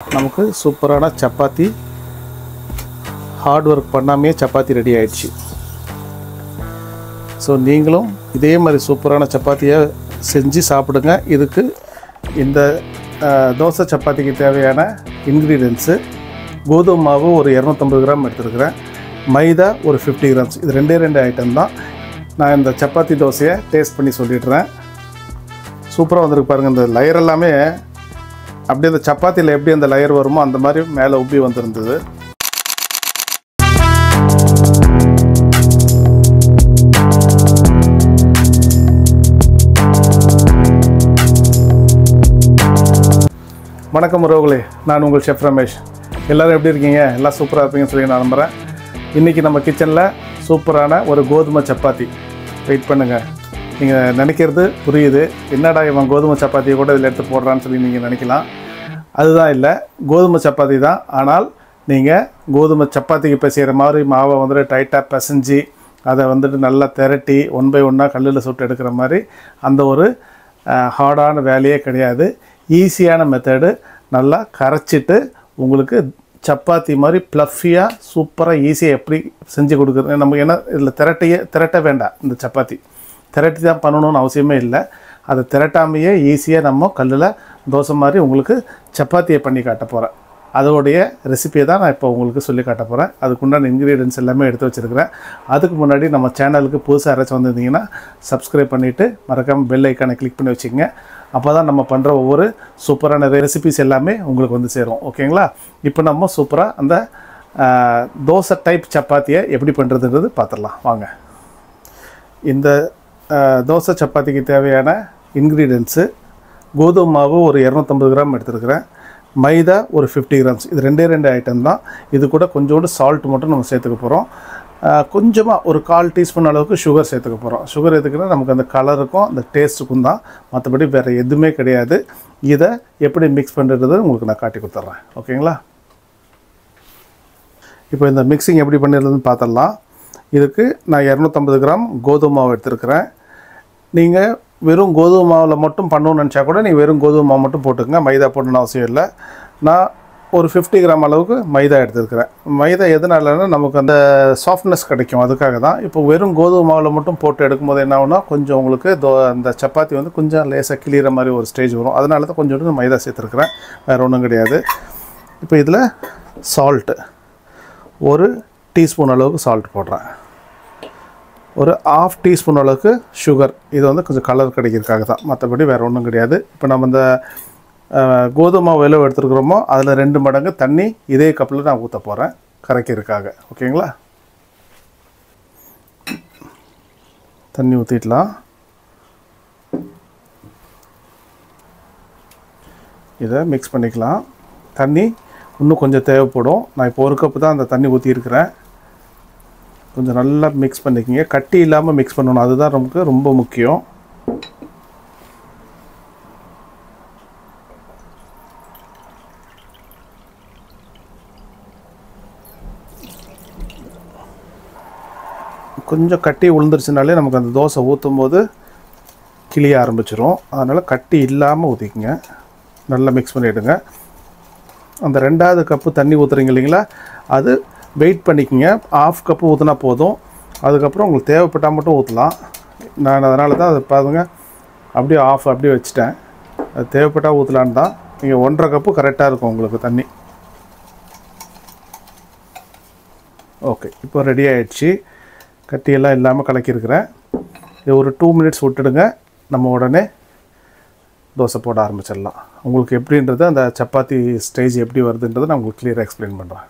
நமக்கு சூப்பரான chapati hard work பண்ணாமே சப்பாத்தி ரெடி ஆயிடுச்சு. ஸோ நீங்களும் இதே மாதிரி சூப்பரான சப்பாத்தியை செஞ்சு சாப்பிடுங்க. இதுக்கு இந்த தோசை சப்பாத்திக்கு தேவையான இன்க்ரீடியன்ஸு கோதுமை மாவு ஒரு 250 கிராம் எடுத்துருக்கிறேன், மைதா ஒரு 50 கிராம்ஸ். இது ரெண்டே ஐட்டம் தான். நான் இந்த சப்பாத்தி தோசையை டேஸ்ட் பண்ணி சொல்லிடுறேன். சூப்பராக வந்திருக்கு பாருங்கள். இந்த லேயர் எல்லாமே அப்படியே அந்த சப்பாத்தியில் எப்படி அந்த லேயர் வருமோ அந்த மாதிரி மேலே உப்பி வந்துருந்தது. வணக்கம் உறவுகளே, நான் உங்கள் ஷெஃப் ரமேஷ். எல்லோரும் எப்படி இருக்கீங்க? எல்லாம் சூப்பராக இருப்பீங்கன்னு சொல்லி நான் நம்புகிறேன். இன்றைக்கி நம்ம கிச்சனில் சூப்பரான ஒரு கோதுமை சப்பாத்தி. வெயிட் பண்ணுங்கள், நீங்கள் நினைக்கிறது புரியுது, என்னடா இவன் கோதுமை சப்பாத்தியை கூட இதில் எடுத்து போடுறான்னு சொல்லி நீங்கள் நினைக்கலாம். அதுதான் இல்லை, கோதுமை சப்பாத்தி தான். ஆனால் நீங்கள் கோதுமை சப்பாத்திக்கு பிசைகிற மாதிரி மாவை வந்துட்டு டைட்டாக பிசைஞ்சு அதை வந்துட்டு நல்லா திரட்டி 1 by 1 கல்லில் சுட்டு எடுக்கிற மாதிரி அந்த ஒரு ஹார்டான வேலையே கிடையாது. ஈஸியான மெத்தடு. நல்லா கரைச்சிட்டு உங்களுக்கு சப்பாத்தி மாதிரி ப்ளஃபியாக சூப்பராக ஈஸியாக எப்படி செஞ்சு கொடுக்குறது. நம்ம ஏன்னா இதில் திரட்ட வேண்டாம். இந்த சப்பாத்தி திரட்டி தான் பண்ணணும்னு அவசியமே இல்லை. அதை திரட்டாமையே ஈஸியாக நம்ம கல்லில் தோசை மாதிரி உங்களுக்கு சப்பாத்தியை பண்ணி காட்ட போகிறேன். அதோடைய ரெசிபியை தான் நான் இப்போ உங்களுக்கு சொல்லி காட்ட போகிறேன். அதுக்குண்டான இன்க்ரீடியன்ஸ் எல்லாமே எடுத்து வச்சுருக்கிறேன். அதுக்கு முன்னாடி நம்ம சேனலுக்கு புதுசாக யாராச்சும் வந்திருந்தீங்கன்னா சப்ஸ்கிரைப் பண்ணிவிட்டு மறக்காமல் பெல் ஐக்கானை கிளிக் பண்ணி வச்சுக்கோங்க. அப்போ தான் நம்ம பண்ணுற ஒவ்வொரு சூப்பரான ரெசிபிஸ் எல்லாமே உங்களுக்கு வந்து சேரும். ஓகேங்களா? இப்போ நம்ம சூப்பராக அந்த தோசை டைப் சப்பாத்தியை எப்படி பண்ணுறதுன்றது பார்த்துடலாம் வாங்க. இந்த தோசை சப்பாத்திக்கு தேவையான இன்க்ரீடியன்ஸு கோதுமை மாவு ஒரு 250 கிராம் எடுத்துருக்கிறேன், மைதா ஒரு 50 கிராம்ஸ். இது ரெண்டே ஐட்டம் தான். இது கூட கொஞ்சோண்டு சால்ட் மட்டும் நம்ம சேர்த்துக்க போகிறோம். கொஞ்சமாக ஒரு 1/4 டீஸ்பூன் அளவுக்கு சுகர் சேர்த்துக்க போகிறோம். சுகர் எதுக்குன்னா நமக்கு அந்த கலருக்கும் அந்த டேஸ்ட்டுக்கும் தான், மற்றபடி வேறு எதுவுமே கிடையாது. இதை எப்படி மிக்ஸ் பண்ணுறது உங்களுக்கு நான் காட்டி கொடுத்துட்றேன். ஓகேங்களா? இப்போ இந்த மிக்சிங் எப்படி பண்ணிடுறதுன்னு பார்த்துடலாம். இதுக்கு நான் 250 கிராம் கோதுமை மாவு எடுத்துருக்கிறேன். நீங்கள் வெறும் கோதுமை மாவில் மட்டும் பண்ணணும்னு நினச்சா கூட நீங்கள் வெறும் கோதுமை மாவு மட்டும் போட்டுக்கங்க, மைதா போடணும்னு அவசியம் இல்லை. நான் ஒரு 50 கிராம் அளவுக்கு மைதா எடுத்துருக்கிறேன். மைதா எதனாலன்னா நமக்கு அந்த சாஃப்ட்னஸ் கிடைக்கும், அதுக்காக தான். இப்போ வெறும் கோதுமை மாவில் மட்டும் போட்டு எடுக்கும்போது என்ன ஆகுனா கொஞ்சம் உங்களுக்கு அந்த சப்பாத்தி வந்து கொஞ்சம் லேசாக கிளியிற மாதிரி ஒரு ஸ்டேஜ் வரும். அதனால தான் கொஞ்சோண்டு மைதா சேர்த்துருக்குறேன், வேறு ஒன்றும் கிடையாது. இப்போ இதில் சால்ட்டு ஒரு டீஸ்பூன் அளவுக்கு சால்ட் போடுறேன், ஒரு 1/2 டீஸ்பூன் அளவுக்கு சுகர். இது வந்து கொஞ்சம் கலர் கிடைக்கிறதுக்காக தான், மற்றபடி வேறு ஒன்றும் கிடையாது. இப்போ நம்ம இந்த கோதுமை மாவு எவ்வளோ எடுத்துருக்குறோமோ அதில் 2 மடங்கு தண்ணி இதே கப்பில் நான் ஊற்ற போகிறேன் கரைக்கிறதுக்காக. ஓகேங்களா? தண்ணி ஊற்றிடலாம். இதை மிக்ஸ் பண்ணிக்கலாம். தண்ணி இன்னும் கொஞ்சம் தேவைப்படும். நான் இப்போ 1 கப்பு தான் அந்த தண்ணி ஊற்றிருக்கிறேன். கொஞ்சம் நல்லா மிக்ஸ் பண்ணிக்கோங்க, கட்டி இல்லாமல் மிக்ஸ் பண்ணணும், அதுதான் நமக்கு ரொம்ப முக்கியம். கொஞ்சம் கட்டி விழுந்துருச்சுனாலே நமக்கு அந்த தோசை ஊற்றும் போது கிளிய ஆரம்பிச்சிடும். அதனால் கட்டி இல்லாமல் ஊற்றிக்கங்க, நல்லா மிக்ஸ் பண்ணிவிடுங்க. அந்த 2வது கப்பு தண்ணி ஊற்றுறீங்க இல்லைங்களா, அது வெயிட் பண்ணிக்கோங்க. 1/2 கப்பு ஊற்றினா போதும். அதுக்கப்புறம் உங்களுக்கு தேவைப்பட்டால் மட்டும் ஊற்றலாம். நான் அதனால தான் அதை பாருங்க அப்படியே அப்படியே வச்சுட்டேன். அது தேவைப்பட்டால் ஊற்றலான்னு தான். நீங்கள் 1.5 கப்பு கரெக்டாக இருக்கும் உங்களுக்கு தண்ணி. ஓகே, இப்போ ரெடி ஆகிடுச்சு. கட்டியெல்லாம் இல்லாமல் கலக்கியிருக்கிறேன். இது ஒரு 2 மினிட்ஸ் விட்டுடுங்க, நம்ம உடனே தோசை போட ஆரம்பிச்சிடலாம். உங்களுக்கு எப்படின்றது அந்த சப்பாத்தி ஸ்டேஜ் எப்படி வருதுன்றது நான் உங்களுக்கு கிளியராக எக்ஸ்பிளைன் பண்ணுறேன்.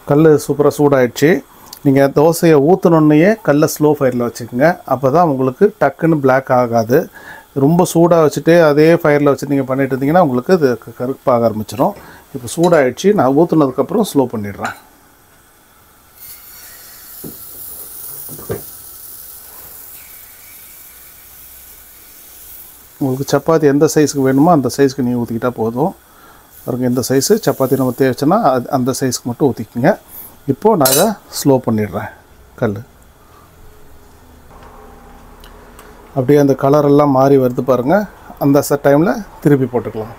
கல் சூப்பராக சூடாகிடுச்சு. நீங்கள் தோசையை ஊற்றினோன்னையே கல்லை ஸ்லோ ஃபயரில் வச்சுக்கோங்க. அப்போ தான் உங்களுக்கு டக்குன்னு பிளாக் ஆகாது. ரொம்ப சூடாக வச்சுட்டு அதே ஃபயரில் வச்சுட்டு நீங்கள் பண்ணிட்டு இருந்தீங்கன்னா உங்களுக்கு இது கருப்பாக ஆரம்பிச்சிடும். இப்போ சூடாகிடுச்சு. நான் ஊற்றுனதுக்கப்புறம் ஸ்லோ பண்ணிடுறேன். உங்களுக்கு சப்பாத்தி எந்த சைஸுக்கு வேணுமோ அந்த சைஸுக்கு நீங்கள் ஊற்றிக்கிட்டால் போதும். பாருங்க, எந்த சைஸு சப்பாத்தி நம்ம தேவைச்சுன்னா அந்த சைஸ்க்கு மட்டும் ஊற்றிக்கோங்க. இப்போது நான் அதை ஸ்லோ பண்ணிடுறேன். கல் அப்படியே அந்த கலரெல்லாம் மாறி வருது பாருங்கள். அந்த டைமில் திருப்பி போட்டுக்கலாம்.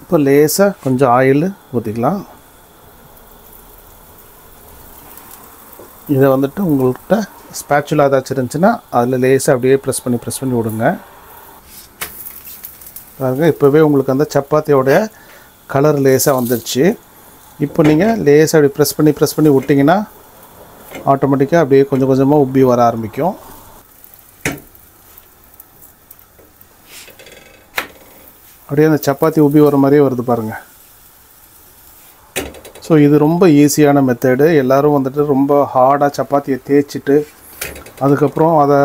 இப்போ லேசாக கொஞ்சம் ஆயில் ஊற்றிக்கலாம். இதை வந்துட்டு உங்கள்கிட்ட ஸ்பேச்சுலா ஏதாச்சும் இருந்துச்சுன்னா அதில் லேசாக அப்படியே ப்ரெஸ் பண்ணி விடுங்க. பாருங்கள், இப்போவே உங்களுக்கு அந்த சப்பாத்தியோடைய கலர் லேசாக வந்துடுச்சு. இப்போ நீங்கள் லேசாக அப்படி ப்ரெஸ் பண்ணி விட்டிங்கன்னா ஆட்டோமேட்டிக்காக அப்படியே கொஞ்சம் கொஞ்சமாக உப்பி வர ஆரம்பிக்கும். அப்படியே அந்த சப்பாத்தி உப்பி வர மாதிரியே வருது பாருங்கள். ஸோ இது ரொம்ப ஈஸியான மெத்தடு. எல்லோரும் வந்துட்டு ரொம்ப ஹார்டாக சப்பாத்தியை தேய்ச்சிட்டு அதுக்கப்புறம் அதை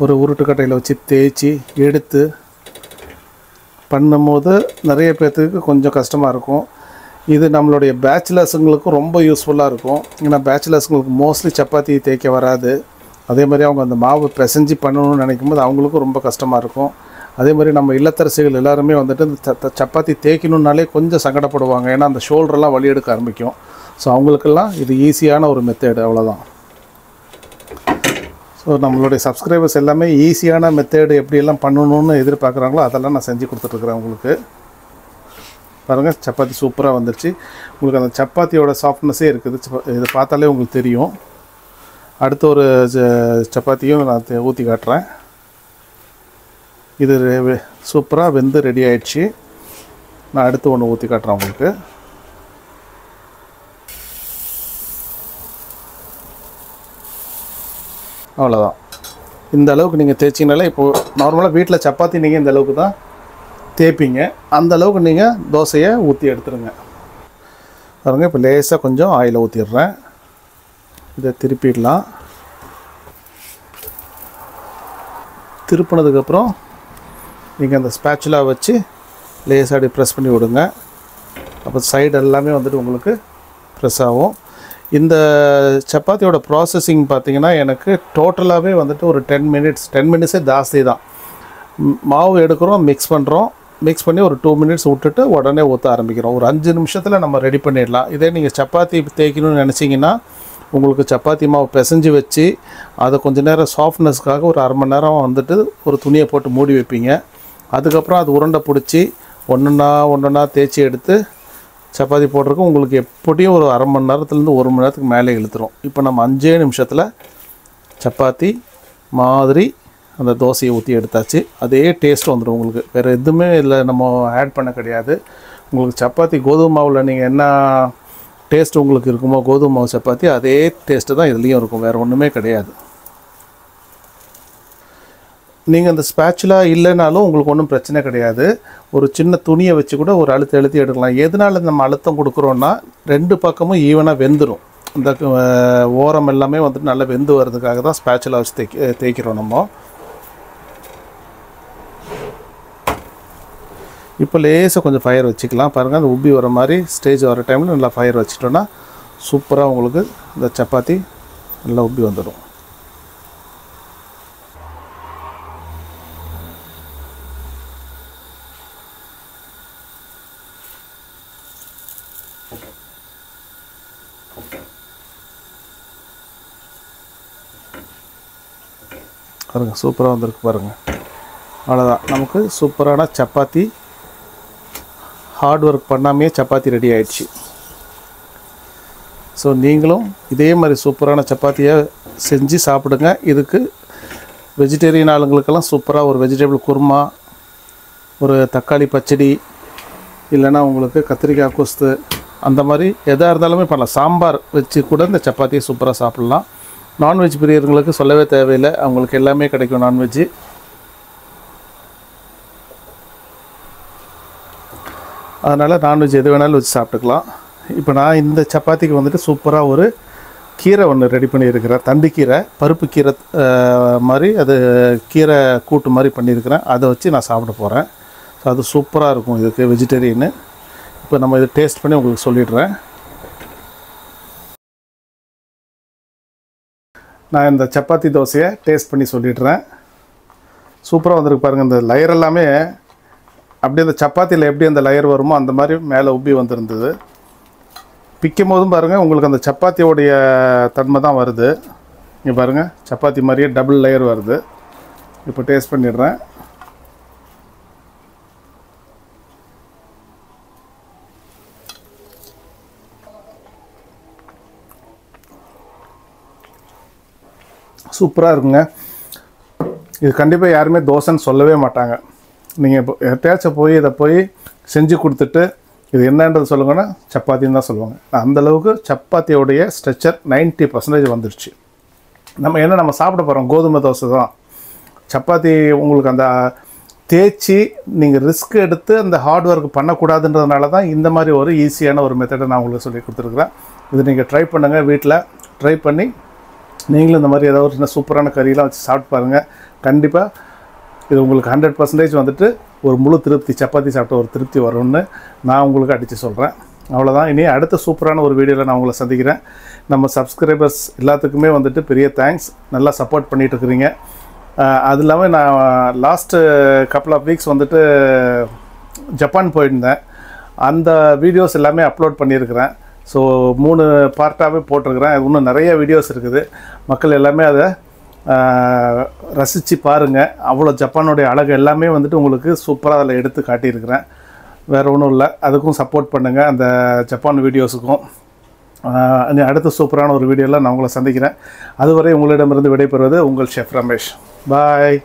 ஒரு உருட்டுக்கட்டையில் வச்சு தேய்ச்சி எடுத்து பண்ணும்போது நிறைய பேர்த்துக்கு கொஞ்சம் கஷ்டமாக இருக்கும். இது நம்மளுடைய பேச்சுலர்ஸுங்களுக்கும் ரொம்ப யூஸ்ஃபுல்லாக இருக்கும். ஏன்னா பேச்சுலர்ஸுங்களுக்கு மோஸ்ட்லி சப்பாத்தி தேய்க்க வராது. அதே மாதிரி அவங்க அந்த மாவு பிசைஞ்சு பண்ணணும்னு நினைக்கும் போது அவங்களுக்கும் ரொம்ப கஷ்டமாக இருக்கும். அதே மாதிரி நம்ம இல்லத்தரசிகள் எல்லாருமே வந்துட்டு இந்த சப்பாத்தி தேய்க்கணுன்னாலே கொஞ்சம் சங்கடப்படுவாங்க. ஏன்னா அந்த ஷோல்டர்லாம் வலி எடுக்க ஆரம்பிக்கும். ஸோ அவங்களுக்கெல்லாம் இது ஈஸியான ஒரு மெத்தேடு, அவ்வளோதான். ஸோ நம்மளுடைய சப்ஸ்கிரைபர்ஸ் எல்லாமே ஈஸியான மெத்தேடு எப்படியெல்லாம் பண்ணணுன்னு எதிர்பார்க்குறாங்களோ அதெல்லாம் நான் செஞ்சு கொடுத்துட்ருக்குறேன் உங்களுக்கு. பாருங்கள், சப்பாத்தி சூப்பராக வந்துடுச்சு. உங்களுக்கு அந்த சப்பாத்தியோட சாஃப்ட்னஸே இருக்குது. இதை பார்த்தாலே உங்களுக்கு தெரியும். அடுத்த ஒரு சப்பாத்தியும் நான் ஊற்றி காட்டுறேன். இது சூப்பராக வெந்து ரெடி ஆயிடுச்சு. நான் அடுத்து ஒன்று ஊற்றி காட்டுறேன் உங்களுக்கு. அவ்வளோதான். இந்த அளவுக்கு நீங்கள் தேய்ச்சிங்கனாலே இப்போது நார்மலாக வீட்டில் சப்பாத்தி நீங்கள் இந்த அளவுக்கு தான் தேய்ப்பீங்க. அந்த அளவுக்கு நீங்கள் தோசையை ஊற்றி எடுத்துருங்க. பாருங்கள், இப்போ லேசாக கொஞ்சம் ஆயிலை ஊற்றிடுறேன். இதை திருப்பிடலாம். திருப்பினதுக்கப்புறம் நீங்கள் அந்த ஸ்பேச்சுலா வச்சு லேசாக அப்படி ப்ரெஸ் பண்ணி விடுங்க. அப்போ சைடு எல்லாமே வந்துட்டு உங்களுக்கு ப்ரெஸ் ஆகும். இந்த சப்பாத்தியோட ப்ராசஸிங் பார்த்திங்கன்னா எனக்கு டோட்டலாகவே வந்துட்டு ஒரு 10 மினிட்ஸே ஜாஸ்தி தான். மாவு எடுக்கிறோம், மிக்ஸ் பண்ணி ஒரு 2 மினிட்ஸ் விட்டுட்டு உடனே ஊற்ற ஆரம்பிக்கிறோம். ஒரு 5 நிமிஷத்தில் நம்ம ரெடி பண்ணிடலாம். இதே நீங்கள் சப்பாத்தி தேய்க்கணும்னு நினச்சிங்கன்னா உங்களுக்கு சப்பாத்தி மாவு பிசைஞ்சு வச்சு அதை கொஞ்சம் நேரம் சாஃப்ட்னஸ்க்காக ஒரு அரை மணி நேரம் வந்துட்டு ஒரு துணியை போட்டு மூடி வைப்பீங்க. அதுக்கப்புறம் அது உருண்டை பிடிச்சி ஒன்றா தேய்ச்சி எடுத்து சப்பாத்தி போடுறதுக்கு உங்களுக்கு எப்படியும் ஒரு அரை மணி நேரத்துலேருந்து 1 மணி நேரத்துக்கு மேலே இழுத்துரும். இப்போ நம்ம 5 நிமிஷத்தில் சப்பாத்தி மாதிரி அந்த தோசையை ஊற்றி எடுத்தாச்சு. அதே டேஸ்ட் வந்துடும் உங்களுக்கு. வேறு எதுவுமே இல்லை, நம்ம ஆட் பண்ண கிடையாது. உங்களுக்கு சப்பாத்தி கோதுமை மாவில் நீங்கள் என்ன டேஸ்ட் உங்களுக்கு இருக்குமோ கோதுமை மாவு சப்பாத்தி அதே டேஸ்ட்டு தான் இதுலேயும் இருக்கும். வேறு ஒன்றுமே கிடையாது. நீங்கள் அந்த ஸ்பேச்சுலா இல்லைனாலும் உங்களுக்கு ஒன்றும் பிரச்சனை கிடையாது. ஒரு சின்ன துணியை வச்சு கூட ஒரு அழுத்தி எடுக்கலாம். எதனால் நம்ம அழுத்தம் கொடுக்குறோன்னா 2 பக்கமும் ஈவனாக வெந்துடும். இந்த ஓரம் எல்லாமே வந்துட்டு நல்லா வெந்து வர்றதுக்காக தான் ஸ்பேச்சுலா வச்சு தேய்க்கிறோம் நம்ம. இப்போ லேசாக கொஞ்சம் ஃபயர் வச்சுக்கலாம். பாருங்கள், அந்த உப்பி வர மாதிரி ஸ்டேஜ் வர டைமில் நல்லா ஃபயர் வச்சுட்டோன்னா சூப்பராக உங்களுக்கு இந்த சப்பாத்தி நல்லா உப்பி வந்துடும். பாருங்கள், சூப்பராக வந்திருக்கு பாருங்கள். அவ்வளோதான், நமக்கு சூப்பரான சப்பாத்தி ஹார்ட் ஒர்க் பண்ணாமே சப்பாத்தி ரெடி ஆயிடுச்சு. ஸோ நீங்களும் இதே மாதிரி சூப்பரான சப்பாத்தியை செஞ்சு சாப்பிடுங்க. இதுக்கு வெஜிடேரியன் ஆளுங்களுக்கெல்லாம் சூப்பராக ஒரு வெஜிடபிள் குருமா, ஒரு தக்காளி பச்சடி, இல்லைன்னா உங்களுக்கு கத்திரிக்காய் கொஸ்து, அந்த மாதிரி எதாக இருந்தாலுமே பண்ணலாம். சாம்பார் வச்சு கூட இந்த சப்பாத்தியை சூப்பராக சாப்பிட்லாம். நான்வெஜ் பிரியர்களுக்கு சொல்லவே தேவையில்லை, அவங்களுக்கு எல்லாமே கிடைக்கும் நான்வெஜ்ஜு. அதனால் நான்வெஜ் எது வேணாலும் வச்சு சாப்பிட்டுக்கலாம். இப்போ நான் இந்த சப்பாத்திக்கு வந்துட்டு சூப்பராக ஒரு கீரை ஒன்று ரெடி பண்ணியிருக்கிறேன். தண்டுக்கீரை, பருப்பு கீரை மாதிரி, அது கீரை கூட்டு மாதிரி பண்ணியிருக்கிறேன். அதை வச்சு நான் சாப்பிட போகிறேன். ஸோ அது சூப்பராக இருக்கும் இதுக்கு வெஜிடேரியனு. இப்போ நம்ம இதை டேஸ்ட் பண்ணி உங்களுக்கு சொல்லிடுறேன். நான் இந்த சப்பாத்தி தோசையை டேஸ்ட் பண்ணி சொல்லிடுறேன். சூப்பராக வந்திருக்கு பாருங்கள். இந்த லேயர் எல்லாமே அப்படியே அந்த சப்பாத்தியில் எப்படி அந்த லேயர் வருமோ அந்த மாதிரி மேலே உப்பி வந்திருந்தது. பிக்கும் போதும் பாருங்கள் உங்களுக்கு அந்த சப்பாத்தியோடைய தன்மை தான் வருது. இங்கே பாருங்கள், சப்பாத்தி மாதிரியே டபுள் லேயர் வருது. இப்போ டேஸ்ட் பண்ணிடுறேன். சூப்பராக இருக்குங்க. இது கண்டிப்பாக யாருமே தோசைன்னு சொல்லவே மாட்டாங்க. நீங்கள் இப்போ எப்பயாச்சும் இதை போய் செஞ்சு கொடுத்துட்டு இது என்னன்றது சொல்லுங்கன்னா சப்பாத்தின்னு தான் சொல்லுவாங்க. அந்தளவுக்கு சப்பாத்தியோடைய ஸ்ட்ரக்சர் 90% வந்துடுச்சு. நம்ம சாப்பிட போகிறோம் கோதுமை தோசை தான். சப்பாத்தி உங்களுக்கு அந்த தேய்ச்சி நீங்கள் ரிஸ்க் எடுத்து அந்த ஹார்ட் ஒர்க் பண்ணக்கூடாதுன்றதுனால தான் இந்த மாதிரி ஒரு ஈஸியான ஒரு மெத்தடை நான் உங்களுக்கு சொல்லி கொடுத்துருக்குறேன். இது நீங்கள் ட்ரை பண்ணுங்கள், வீட்டில் ட்ரை பண்ணி நீங்களும் இந்த மாதிரி ஏதாவது ஒரு சூப்பரான கறியெலாம் வச்சு சாப்பிட்டு பாருங்கள். கண்டிப்பாக இது உங்களுக்கு 100% வந்துட்டு ஒரு முழு திருப்தி, சப்பாத்தி சாப்பிட்ட ஒரு திருப்தி வரும்னு நான் உங்களுக்கு அடித்து சொல்கிறேன். அவ்வளோதான். இனி அடுத்த சூப்பரான ஒரு வீடியோவில் நான் உங்களை சந்திக்கிறேன். நம்ம சப்ஸ்கிரைபர்ஸ் எல்லாத்துக்குமே வந்துட்டு பெரிய தேங்க்ஸ், நல்லா சப்போர்ட் பண்ணிகிட்டு இருக்கிறீங்க. அது இல்லாமல் நான் லாஸ்ட்டு கப்புள் ஆஃப் வீக்ஸ் வந்துட்டு ஜப்பான் போயிருந்தேன். அந்த வீடியோஸ் எல்லாமே அப்லோட் பண்ணியிருக்கிறேன். ஸோ 3 பார்ட்டாகவே போட்டிருக்கிறேன். இன்னும் நிறைய வீடியோஸ் இருக்குது. மக்கள் எல்லாமே அதை ரசித்து பாருங்கள். அவ்வளோ ஜப்பானுடைய அழகு எல்லாமே வந்துட்டு உங்களுக்கு சூப்பராக அதில் எடுத்து காட்டியிருக்கிறேன். வேறு ஒன்றும் இல்லை, அதுக்கும் சப்போர்ட் பண்ணுங்கள், அந்த ஜப்பான் வீடியோஸுக்கும். அடுத்த சூப்பரான ஒரு வீடியோவில் நான் உங்களை சந்திக்கிறேன். அதுவரை உங்களிடமிருந்து விடைபெறுவது உங்கள் ஷெஃப் ரமேஷ். பாய்.